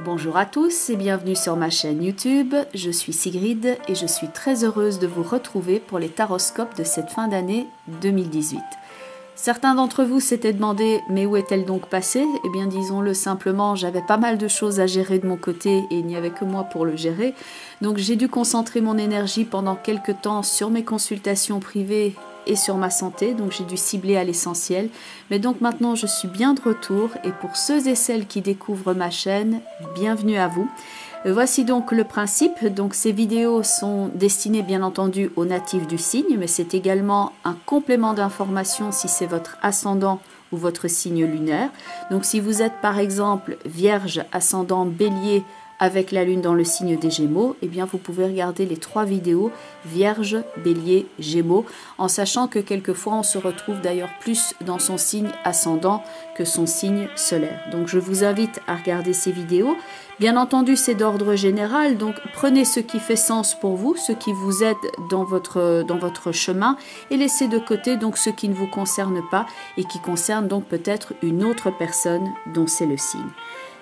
Bonjour à tous et bienvenue sur ma chaîne YouTube, je suis Sigrid et je suis très heureuse de vous retrouver pour les taroscopes de cette fin d'année 2018. Certains d'entre vous s'étaient demandé mais où est-elle donc passée? Eh bien disons-le simplement, j'avais pas mal de choses à gérer de mon côté et il n'y avait que moi pour le gérer. Donc j'ai dû concentrer mon énergie pendant quelques temps sur mes consultations privées et sur ma santé, donc j'ai dû cibler à l'essentiel. Mais donc maintenant je suis bien de retour et pour ceux et celles qui découvrent ma chaîne, bienvenue à vous. Voici donc le principe. Donc ces vidéos sont destinées bien entendu aux natifs du signe, mais c'est également un complément d'information si c'est votre ascendant ou votre signe lunaire. Donc si vous êtes par exemple Vierge, ascendant Bélier avec la lune dans le signe des Gémeaux, eh bien vous pouvez regarder les 3 vidéos Vierge, Bélier, Gémeaux, en sachant que quelquefois on se retrouve d'ailleurs plus dans son signe ascendant que son signe solaire. Donc je vous invite à regarder ces vidéos. Bien entendu, c'est d'ordre général, donc prenez ce qui fait sens pour vous, ce qui vous aide dans votre chemin, et laissez de côté donc ce qui ne vous concerne pas et qui concerne donc peut-être une autre personne dont c'est le signe.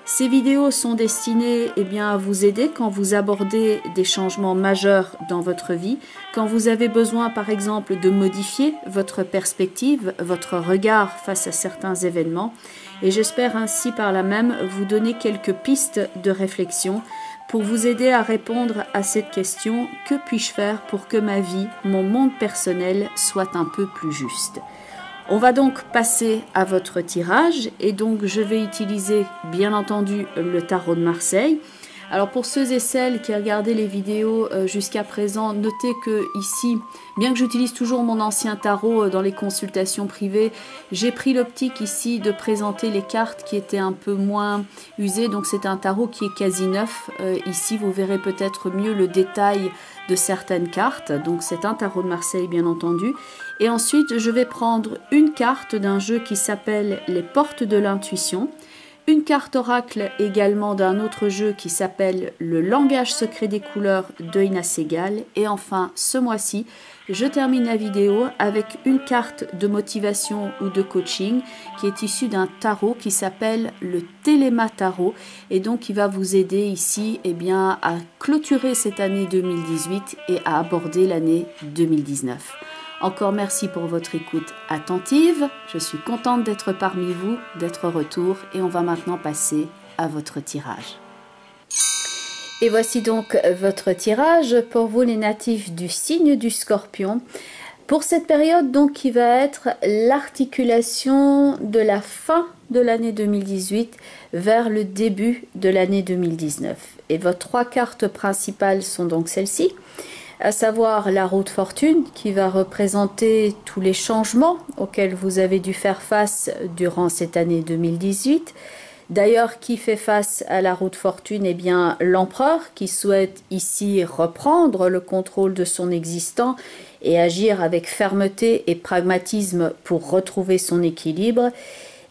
Ces vidéos sont destinées à vous aider quand vous abordez des changements majeurs dans votre vie, quand vous avez besoin par exemple de modifier votre perspective, votre regard face à certains événements, et j'espère ainsi par là même vous donner quelques pistes de réflexion pour vous aider à répondre à cette question: que puis-je faire pour que ma vie, mon monde personnel soit un peu plus juste? On va donc passer à votre tirage et donc je vais utiliser bien entendu le tarot de Marseille. Alors pour ceux et celles qui regardaient les vidéos jusqu'à présent, notez que ici, bien que j'utilise toujours mon ancien tarot dans les consultations privées, j'ai pris l'optique ici de présenter les cartes qui étaient un peu moins usées. Donc c'est un tarot qui est quasi neuf. Ici vous verrez peut-être mieux le détail de certaines cartes. Donc c'est un tarot de Marseille bien entendu. Et ensuite je vais prendre une carte d'un jeu qui s'appelle les portes de l'intuition. Une carte oracle également d'un autre jeu qui s'appelle le langage secret des couleurs de Ina Segal. Et enfin, ce mois-ci, je termine la vidéo avec une carte de motivation ou de coaching qui est issue d'un tarot qui s'appelle le Téléma Tarot et donc qui va vous aider ici à clôturer cette année 2018 et à aborder l'année 2019. Encore merci pour votre écoute attentive. Je suis contente d'être parmi vous, d'être retour et on va maintenant passer à votre tirage. Et voici donc votre tirage pour vous les natifs du signe du Scorpion. Pour cette période donc qui va être l'articulation de la fin de l'année 2018 vers le début de l'année 2019. Et vos 3 cartes principales sont donc celles-ci, à savoir la roue de fortune qui va représenter tous les changements auxquels vous avez dû faire face durant cette année 2018. D'ailleurs, qui fait face à la roue de fortune? Eh bien, l'empereur qui souhaite ici reprendre le contrôle de son existant et agir avec fermeté et pragmatisme pour retrouver son équilibre.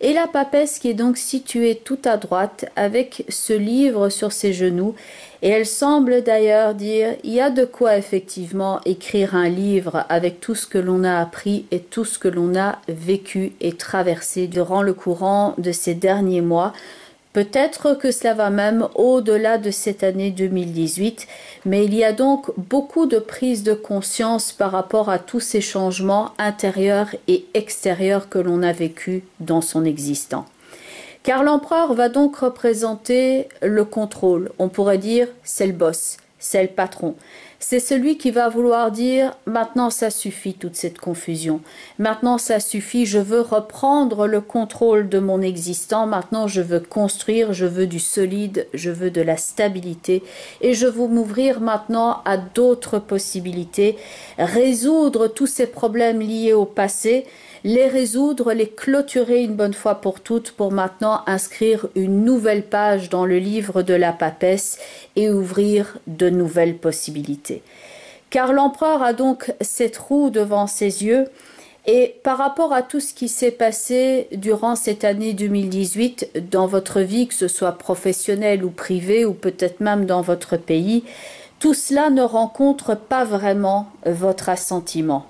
Et la papesse qui est donc située tout à droite avec ce livre sur ses genoux. Et elle semble d'ailleurs dire, il y a de quoi effectivement écrire un livre avec tout ce que l'on a appris et tout ce que l'on a vécu et traversé durant le courant de ces derniers mois. Peut-être que cela va même au-delà de cette année 2018, mais il y a donc beaucoup de prise de conscience par rapport à tous ces changements intérieurs et extérieurs que l'on a vécu dans son existence. Car l'empereur va donc représenter le contrôle. On pourrait dire c'est le boss, c'est le patron. C'est celui qui va vouloir dire maintenant ça suffit toute cette confusion. Maintenant ça suffit, je veux reprendre le contrôle de mon existant. Maintenant je veux construire, je veux du solide, je veux de la stabilité et je veux m'ouvrir maintenant à d'autres possibilités, résoudre tous ces problèmes liés au passé, les résoudre, les clôturer une bonne fois pour toutes pour maintenant inscrire une nouvelle page dans le livre de la papesse et ouvrir de nouvelles possibilités. Car l'empereur a donc cette roue devant ses yeux et par rapport à tout ce qui s'est passé durant cette année 2018 dans votre vie, que ce soit professionnelle ou privée ou peut-être même dans votre pays, tout cela ne rencontre pas vraiment votre assentiment.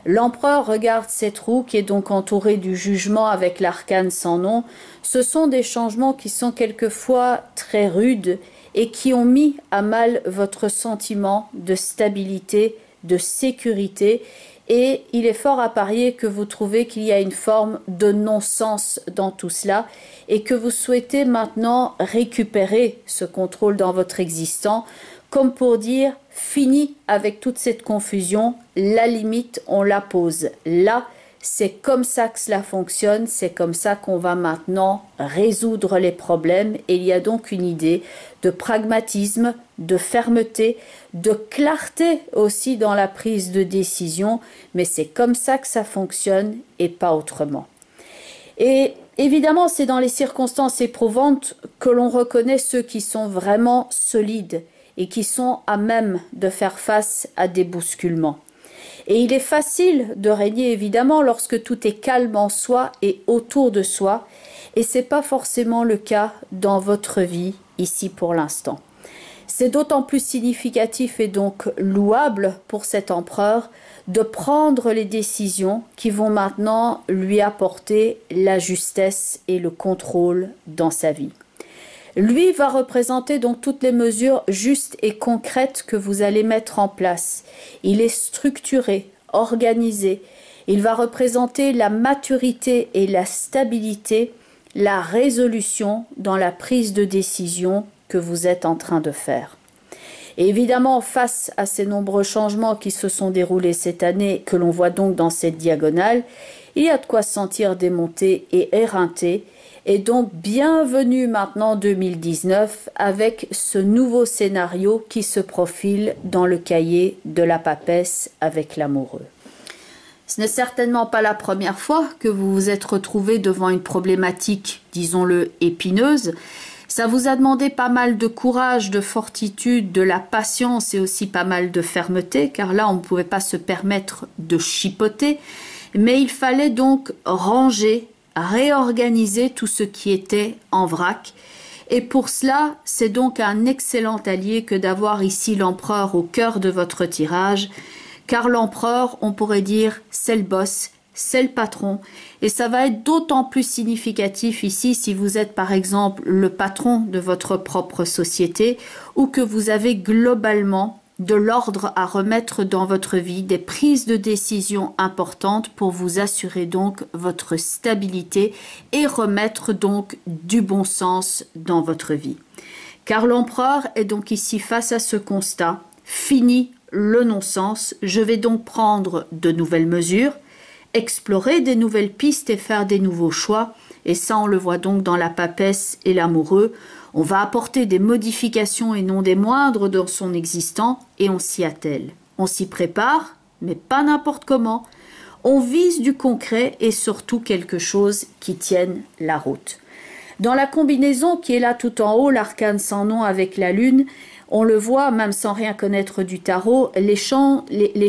L'empereur regarde cette roue qui est donc entourée du jugement avec l'arcane sans nom. Ce sont des changements qui sont quelquefois très rudes et qui ont mis à mal votre sentiment de stabilité, de sécurité. Et il est fort à parier que vous trouvez qu'il y a une forme de non-sens dans tout cela et que vous souhaitez maintenant récupérer ce contrôle dans votre existence, comme pour dire fini avec toute cette confusion, la limite on la pose là, c'est comme ça que cela fonctionne, c'est comme ça qu'on va maintenant résoudre les problèmes et il y a donc une idée de pragmatisme, de fermeté, de clarté aussi dans la prise de décision, mais c'est comme ça que ça fonctionne et pas autrement. Et évidemment, c'est dans les circonstances éprouvantes que l'on reconnaît ceux qui sont vraiment solides et qui sont à même de faire face à des bousculements. Et il est facile de régner évidemment lorsque tout est calme en soi et autour de soi, et ce n'est pas forcément le cas dans votre vie ici pour l'instant. C'est d'autant plus significatif et donc louable pour cet empereur de prendre les décisions qui vont maintenant lui apporter la justesse et le contrôle dans sa vie. Lui va représenter donc toutes les mesures justes et concrètes que vous allez mettre en place. Il est structuré, organisé. Il va représenter la maturité et la stabilité, la résolution dans la prise de décision que vous êtes en train de faire. Et évidemment, face à ces nombreux changements qui se sont déroulés cette année, que l'on voit donc dans cette diagonale, il y a de quoi se sentir démonté et éreinté. Et donc, bienvenue maintenant 2019 avec ce nouveau scénario qui se profile dans le cahier de la papesse avec l'amoureux. Ce n'est certainement pas la première fois que vous vous êtes retrouvé devant une problématique, disons-le, épineuse. Ça vous a demandé pas mal de courage, de fortitude, de la patience et aussi pas mal de fermeté, car là, on ne pouvait pas se permettre de chipoter. Mais il fallait donc ranger, réorganiser tout ce qui était en vrac. Et pour cela, c'est donc un excellent allié que d'avoir ici l'empereur au cœur de votre tirage, car l'empereur, on pourrait dire, c'est le boss, c'est le patron, et ça va être d'autant plus significatif ici si vous êtes par exemple le patron de votre propre société ou que vous avez globalement de l'ordre à remettre dans votre vie, des prises de décision importantes pour vous assurer donc votre stabilité et remettre donc du bon sens dans votre vie. Car l'empereur est donc ici face à ce constat, fini le non-sens, je vais donc prendre de nouvelles mesures, explorer des nouvelles pistes et faire des nouveaux choix, et ça on le voit donc dans la papesse et l'amoureux. On va apporter des modifications et non des moindres dans son existant et on s'y attelle. On s'y prépare, mais pas n'importe comment. On vise du concret et surtout quelque chose qui tienne la route. Dans la combinaison qui est là tout en haut, l'arcane sans nom avec la lune, on le voit, même sans rien connaître du tarot, les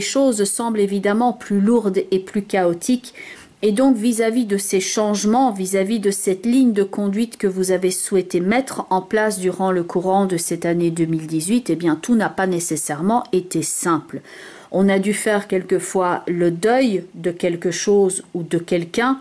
choses semblent évidemment plus lourdes et plus chaotiques. Et donc vis-à-vis de ces changements, vis-à-vis de cette ligne de conduite que vous avez souhaité mettre en place durant le courant de cette année 2018, eh bien tout n'a pas nécessairement été simple. On a dû faire quelquefois le deuil de quelque chose ou de quelqu'un.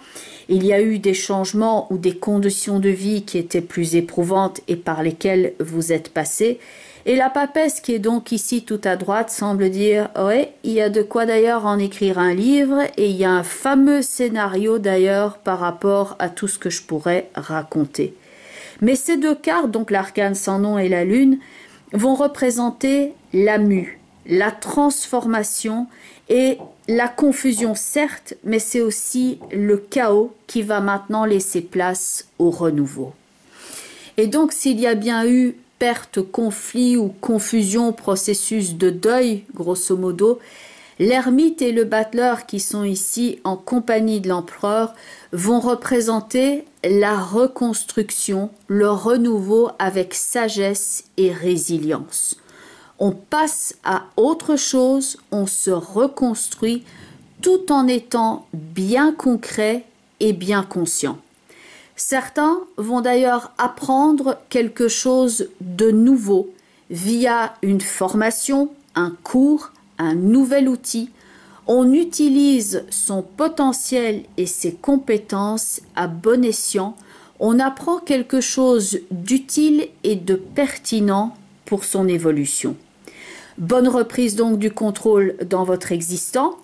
Il y a eu des changements ou des conditions de vie qui étaient plus éprouvantes et par lesquelles vous êtes passé. Et la papesse qui est donc ici tout à droite semble dire « ouais, il y a de quoi d'ailleurs en écrire un livre et il y a un fameux scénario d'ailleurs par rapport à tout ce que je pourrais raconter. » Mais ces deux cartes, donc l'arcane sans nom et la lune, vont représenter la mue, la transformation et la confusion certes, mais c'est aussi le chaos qui va maintenant laisser place au renouveau. Et donc s'il y a bien eu perte, conflit ou confusion, processus de deuil, grosso modo, l'ermite et le battleur qui sont ici en compagnie de l'empereur vont représenter la reconstruction, le renouveau avec sagesse et résilience. On passe à autre chose, on se reconstruit tout en étant bien concret et bien conscient. Certains vont d'ailleurs apprendre quelque chose de nouveau via une formation, un cours, un nouvel outil. On utilise son potentiel et ses compétences à bon escient. On apprend quelque chose d'utile et de pertinent pour son évolution. Bonne reprise donc du contrôle dans votre existant,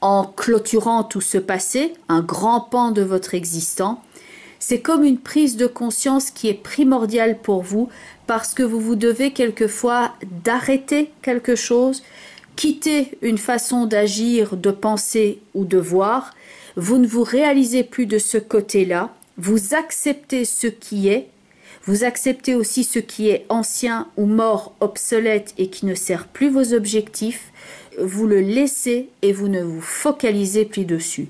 en clôturant tout ce passé, un grand pan de votre existant. C'est comme une prise de conscience qui est primordiale pour vous parce que vous vous devez quelquefois d'arrêter quelque chose, quitter une façon d'agir, de penser ou de voir. Vous ne vous réalisez plus de ce côté-là. Vous acceptez ce qui est. Vous acceptez aussi ce qui est ancien ou mort, obsolète et qui ne sert plus vos objectifs. Vous le laissez et vous ne vous focalisez plus dessus.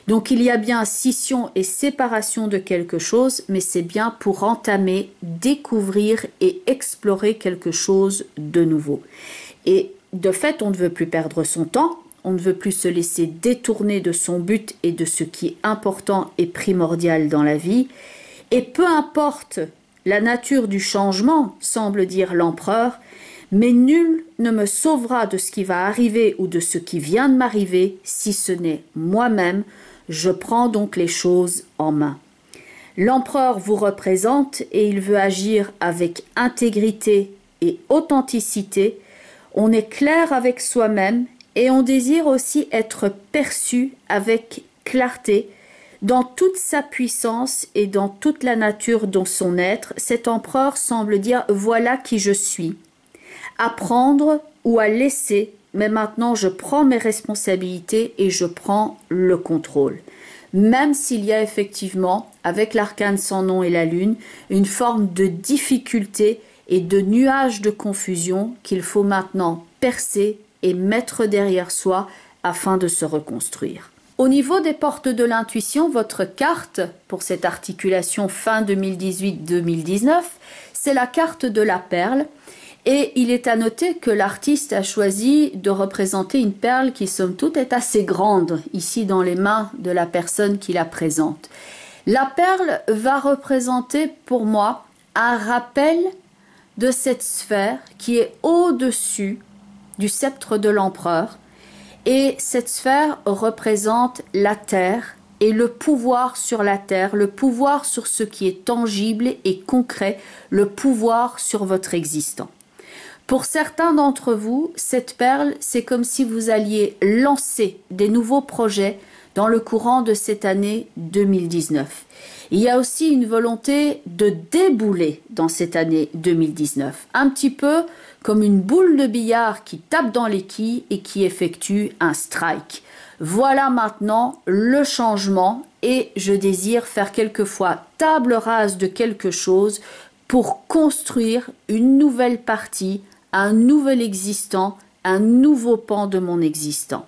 Donc il y a bien scission et séparation de quelque chose, mais c'est bien pour entamer, découvrir et explorer quelque chose de nouveau. Et de fait, on ne veut plus perdre son temps, on ne veut plus se laisser détourner de son but et de ce qui est important et primordial dans la vie. Et peu importe la nature du changement, semble dire l'empereur, mais nul ne me sauvera de ce qui va arriver ou de ce qui vient de m'arriver, si ce n'est moi-même. Je prends donc les choses en main. L'empereur vous représente et il veut agir avec intégrité et authenticité. On est clair avec soi-même et on désire aussi être perçu avec clarté. Dans toute sa puissance et dans toute la nature de son être, cet empereur semble dire « voilà qui je suis ». À prendre ou à laisser, mais maintenant je prends mes responsabilités et je prends le contrôle. Même s'il y a effectivement, avec l'arcane sans nom et la lune, une forme de difficulté et de nuage de confusion qu'il faut maintenant percer et mettre derrière soi afin de se reconstruire. Au niveau des portes de l'intuition, votre carte pour cette articulation fin 2018-2019, c'est la carte de la perle. Et il est à noter que l'artiste a choisi de représenter une perle qui, somme toute, est assez grande, ici dans les mains de la personne qui la présente. La perle va représenter pour moi un rappel de cette sphère qui est au-dessus du sceptre de l'empereur. Et cette sphère représente la terre et le pouvoir sur la terre, le pouvoir sur ce qui est tangible et concret, le pouvoir sur votre existant. Pour certains d'entre vous, cette perle, c'est comme si vous alliez lancer des nouveaux projets dans le courant de cette année 2019. Il y a aussi une volonté de débouler dans cette année 2019, un petit peu comme une boule de billard qui tape dans les quilles et qui effectue un strike. Voilà maintenant le changement et je désire faire quelquefois table rase de quelque chose pour construire une nouvelle partie, un nouvel existant, un nouveau pan de mon existant.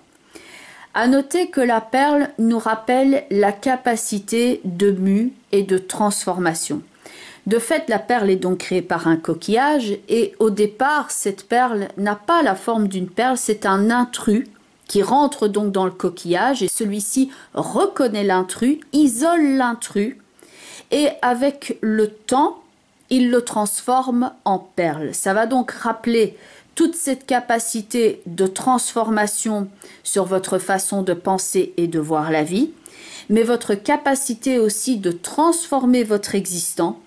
À noter que la perle nous rappelle la capacité de mue et de transformation. De fait, la perle est donc créée par un coquillage et au départ, cette perle n'a pas la forme d'une perle, c'est un intrus qui rentre donc dans le coquillage et celui-ci reconnaît l'intrus, isole l'intrus et avec le temps, il le transforme en perle. Ça va donc rappeler toute cette capacité de transformation sur votre façon de penser et de voir la vie, mais votre capacité aussi de transformer votre existant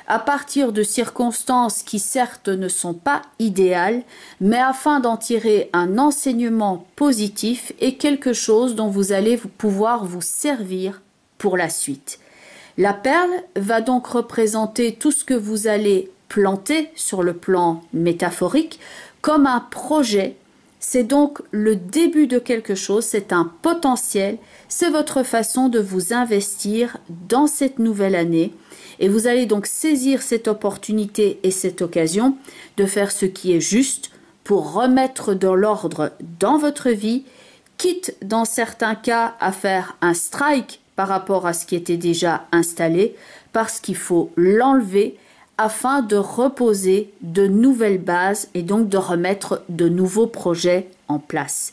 à partir de circonstances qui certes ne sont pas idéales, mais afin d'en tirer un enseignement positif et quelque chose dont vous allez pouvoir vous servir pour la suite. La perle va donc représenter tout ce que vous allez planter sur le plan métaphorique comme un projet. C'est donc le début de quelque chose, c'est un potentiel, c'est votre façon de vous investir dans cette nouvelle année et vous allez donc saisir cette opportunité et cette occasion de faire ce qui est juste pour remettre de l'ordre dans votre vie, quitte dans certains cas à faire un strike par rapport à ce qui était déjà installé, parce qu'il faut l'enlever afin de reposer de nouvelles bases et donc de remettre de nouveaux projets en place.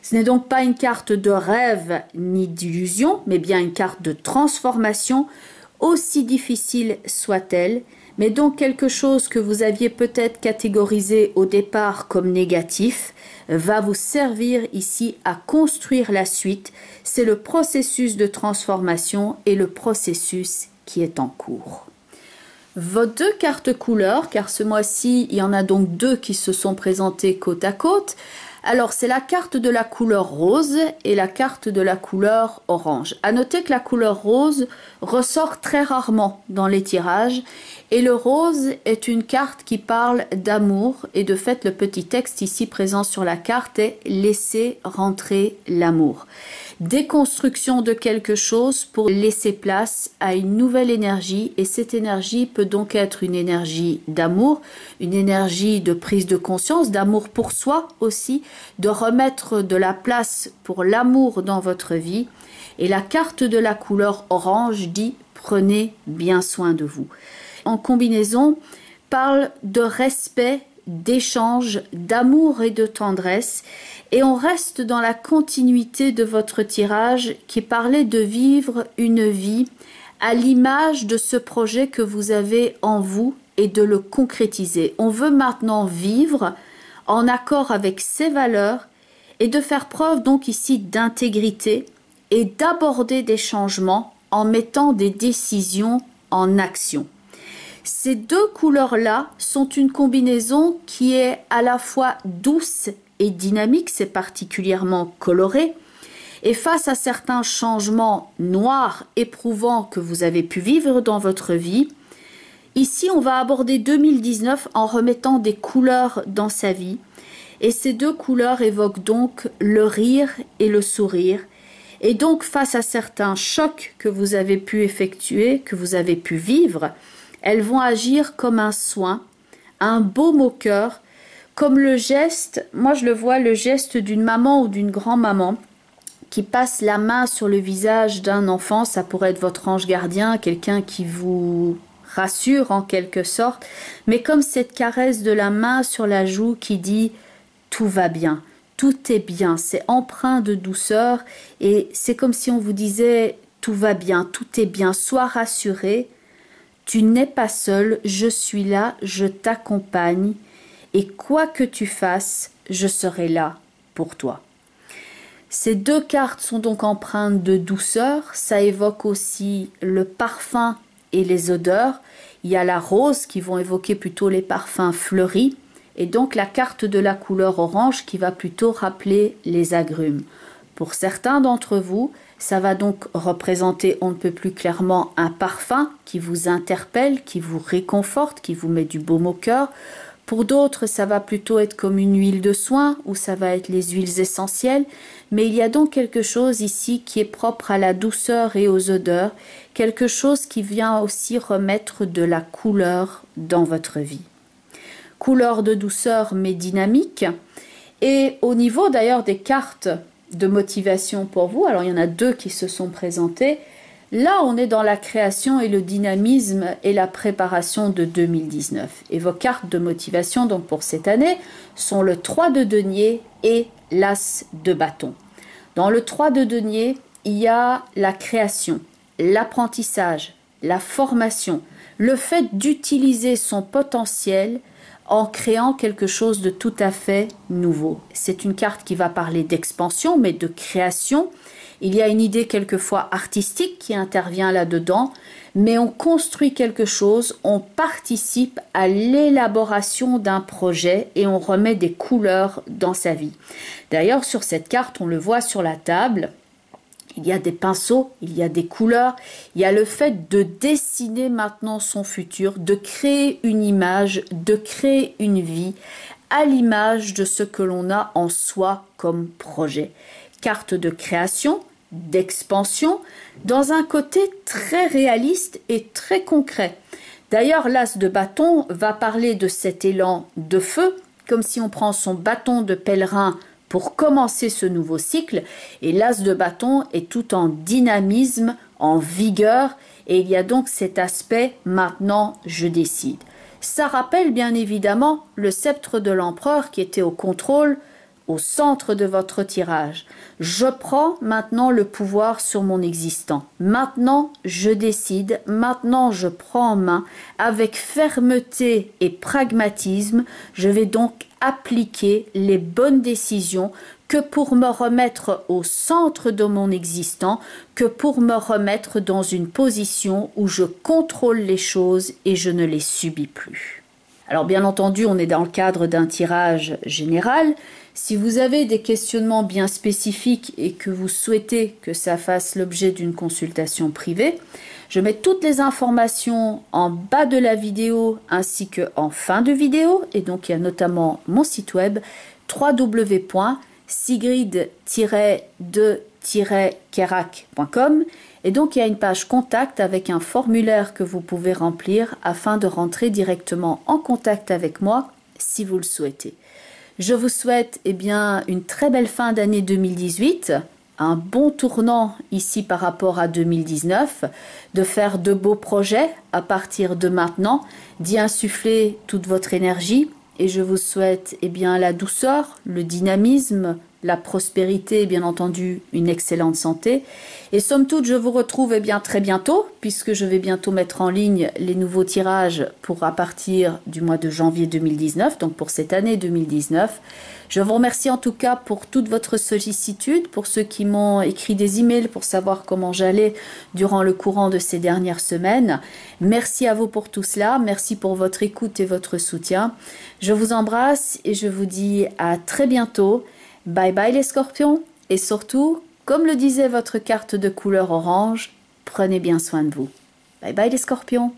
Ce n'est donc pas une carte de rêve ni d'illusion, mais bien une carte de transformation, aussi difficile soit-elle, Mais donc quelque chose que vous aviez peut-être catégorisé au départ comme négatif va vous servir ici à construire la suite. C'est le processus de transformation et le processus qui est en cours. Vos deux cartes couleurs, car ce mois-ci, il y en a donc deux qui se sont présentées côte à côte. Alors, c'est la carte de la couleur rose et la carte de la couleur orange. À noter que la couleur rose ressort très rarement dans les tirages et le rose est une carte qui parle d'amour et de fait, le petit texte ici présent sur la carte est « Laissez rentrer l'amour ». Déconstruction de quelque chose pour laisser place à une nouvelle énergie et cette énergie peut donc être une énergie d'amour, une énergie de prise de conscience, d'amour pour soi aussi, de remettre de la place pour l'amour dans votre vie. Et la carte de la couleur orange dit « Prenez bien soin de vous ». En combinaison, parle de respect, d'échange, d'amour et de tendresse. Et on reste dans la continuité de votre tirage qui parlait de vivre une vie à l'image de ce projet que vous avez en vous et de le concrétiser. On veut maintenant vivre en accord avec ses valeurs et de faire preuve donc ici d'intégrité et d'aborder des changements en mettant des décisions en action. Ces deux couleurs-là sont une combinaison qui est à la fois douce et dynamique, c'est particulièrement coloré. Et face à certains changements noirs, éprouvants que vous avez pu vivre dans votre vie, ici on va aborder 2019 en remettant des couleurs dans sa vie. Et ces deux couleurs évoquent donc le rire et le sourire. Et donc face à certains chocs que vous avez pu effectuer, que vous avez pu vivre, elles vont agir comme un soin, un baume au cœur, comme le geste, moi je le vois, le geste d'une maman ou d'une grand-maman qui passe la main sur le visage d'un enfant, ça pourrait être votre ange gardien, quelqu'un qui vous rassure en quelque sorte, mais comme cette caresse de la main sur la joue qui dit « tout va bien ». Tout est bien, c'est empreint de douceur et c'est comme si on vous disait « tout va bien, tout est bien, sois rassuré ». Tu n'es pas seul, je suis là, je t'accompagne et quoi que tu fasses, je serai là pour toi. Ces deux cartes sont donc empreintes de douceur, ça évoque aussi le parfum et les odeurs. Il y a la rose qui vont évoquer plutôt les parfums fleuris et donc la carte de la couleur orange qui va plutôt rappeler les agrumes. Pour certains d'entre vous, ça va donc représenter, on ne peut plus clairement, un parfum qui vous interpelle, qui vous réconforte, qui vous met du baume au cœur. Pour d'autres, ça va plutôt être comme une huile de soin ou ça va être les huiles essentielles. Mais il y a donc quelque chose ici qui est propre à la douceur et aux odeurs, quelque chose qui vient aussi remettre de la couleur dans votre vie. Couleur de douceur mais dynamique. Et au niveau d'ailleurs des cartes de motivation pour vous, alors il y en a deux qui se sont présentées, là on est dans la création et le dynamisme et la préparation de 2019 et vos cartes de motivation donc pour cette année sont le 3 de denier et l'as de bâton. Dans le 3 de denier il y a la création, l'apprentissage, la formation, le fait d'utiliser son potentiel en créant quelque chose de tout à fait nouveau. C'est une carte qui va parler d'expansion, mais de création. Il y a une idée quelquefois artistique qui intervient là-dedans, mais on construit quelque chose, on participe à l'élaboration d'un projet et on remet des couleurs dans sa vie. D'ailleurs, sur cette carte, on le voit sur la table, il y a des pinceaux, il y a des couleurs, il y a le fait de dessiner maintenant son futur, de créer une image, de créer une vie à l'image de ce que l'on a en soi comme projet. Carte de création, d'expansion, dans un côté très réaliste et très concret. D'ailleurs, l'as de bâton va parler de cet élan de feu, comme si on prend son bâton de pèlerin pour commencer ce nouveau cycle, et l'as de bâton est tout en dynamisme, en vigueur, et il y a donc cet aspect « maintenant je décide ». Ça rappelle bien évidemment le sceptre de l'empereur qui était au contrôle au centre de votre tirage. Je prends maintenant le pouvoir sur mon existant. Maintenant, je décide. Maintenant, je prends en main. Avec fermeté et pragmatisme, je vais donc appliquer les bonnes décisions que pour me remettre au centre de mon existant, que pour me remettre dans une position où je contrôle les choses et je ne les subis plus. Alors bien entendu, on est dans le cadre d'un tirage général. Si vous avez des questionnements bien spécifiques et que vous souhaitez que ça fasse l'objet d'une consultation privée, je mets toutes les informations en bas de la vidéo ainsi qu'en fin de vidéo. Et donc il y a notamment mon site web www.sigrid-de-kerak.com. Et donc il y a une page contact avec un formulaire que vous pouvez remplir afin de rentrer directement en contact avec moi si vous le souhaitez. Je vous souhaite une très belle fin d'année 2018, un bon tournant ici par rapport à 2019, de faire de beaux projets à partir de maintenant, d'y insuffler toute votre énergie et je vous souhaite la douceur, le dynamisme, la prospérité et bien entendu une excellente santé. Et somme toute, je vous retrouve très bientôt puisque je vais bientôt mettre en ligne les nouveaux tirages pour à partir du mois de janvier 2019, donc pour cette année 2019. Je vous remercie en tout cas pour toute votre sollicitude, pour ceux qui m'ont écrit des emails pour savoir comment j'allais durant le courant de ces dernières semaines. Merci à vous pour tout cela, merci pour votre écoute et votre soutien. Je vous embrasse et je vous dis à très bientôt. Bye bye les scorpions et surtout, comme le disait votre carte de couleur orange, prenez bien soin de vous. Bye bye les scorpions.